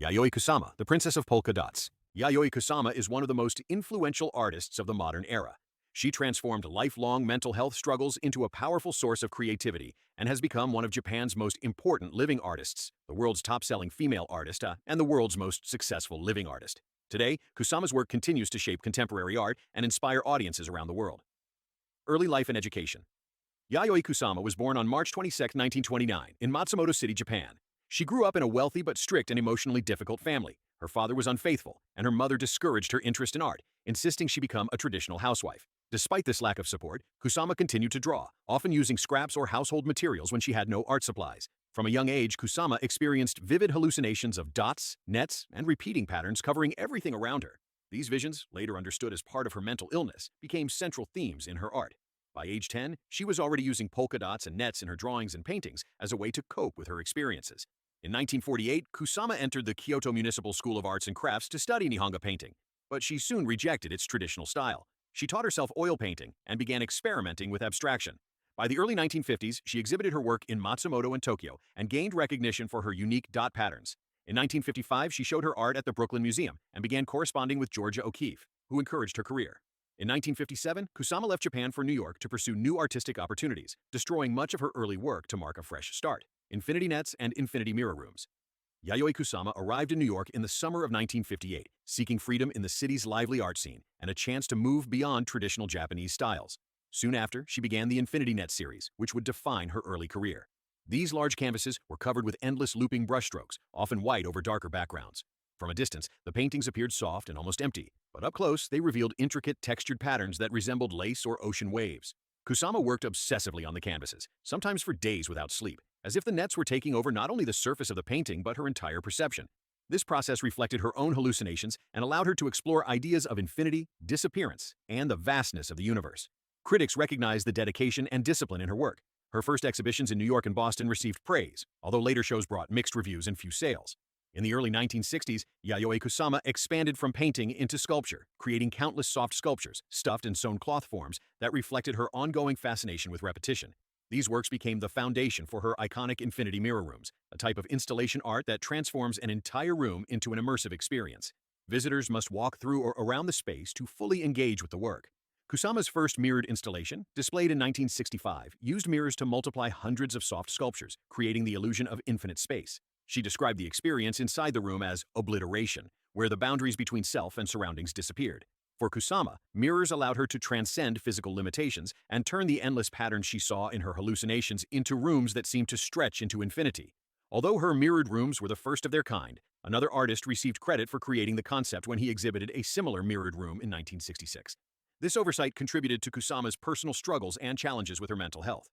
Yayoi Kusama, the Princess of Polka Dots. Yayoi Kusama is one of the most influential artists of the modern era. She transformed lifelong mental health struggles into a powerful source of creativity and has become one of Japan's most important living artists, the world's top-selling female artist, and the world's most successful living artist. Today, Kusama's work continues to shape contemporary art and inspire audiences around the world. Early life and education. Yayoi Kusama was born on March 22, 1929, in Matsumoto City, Japan. She grew up in a wealthy but strict and emotionally difficult family. Her father was unfaithful, and her mother discouraged her interest in art, insisting she become a traditional housewife. Despite this lack of support, Kusama continued to draw, often using scraps or household materials when she had no art supplies. From a young age, Kusama experienced vivid hallucinations of dots, nets, and repeating patterns covering everything around her. These visions, later understood as part of her mental illness, became central themes in her art. By age 10, she was already using polka dots and nets in her drawings and paintings as a way to cope with her experiences. In 1948, Kusama entered the Kyoto Municipal School of Arts and Crafts to study Nihonga painting, but she soon rejected its traditional style. She taught herself oil painting and began experimenting with abstraction. By the early 1950s, she exhibited her work in Matsumoto and Tokyo and gained recognition for her unique dot patterns. In 1955, she showed her art at the Brooklyn Museum and began corresponding with Georgia O'Keeffe, who encouraged her career. In 1957, Kusama left Japan for New York to pursue new artistic opportunities, destroying much of her early work to mark a fresh start. Infinity nets and infinity mirror rooms. Yayoi Kusama arrived in New York in the summer of 1958, seeking freedom in the city's lively art scene and a chance to move beyond traditional Japanese styles. Soon after, she began the Infinity Net series, which would define her early career. These large canvases were covered with endless looping brushstrokes, often white over darker backgrounds. From a distance, the paintings appeared soft and almost empty, but up close, they revealed intricate, textured patterns that resembled lace or ocean waves. Kusama worked obsessively on the canvases, sometimes for days without sleep, as if the nets were taking over not only the surface of the painting but her entire perception. This process reflected her own hallucinations and allowed her to explore ideas of infinity, disappearance, and the vastness of the universe. Critics recognized the dedication and discipline in her work. Her first exhibitions in New York and Boston received praise, although later shows brought mixed reviews and few sales. In the early 1960s, Yayoi Kusama expanded from painting into sculpture, creating countless soft sculptures, stuffed and sewn cloth forms that reflected her ongoing fascination with repetition. These works became the foundation for her iconic infinity mirror rooms, a type of installation art that transforms an entire room into an immersive experience. Visitors must walk through or around the space to fully engage with the work. Kusama's first mirrored installation, displayed in 1965, used mirrors to multiply hundreds of soft sculptures, creating the illusion of infinite space. She described the experience inside the room as obliteration, where the boundaries between self and surroundings disappeared. For Kusama, mirrors allowed her to transcend physical limitations and turn the endless patterns she saw in her hallucinations into rooms that seemed to stretch into infinity. Although her mirrored rooms were the first of their kind, another artist received credit for creating the concept when he exhibited a similar mirrored room in 1966. This oversight contributed to Kusama's personal struggles and challenges with her mental health.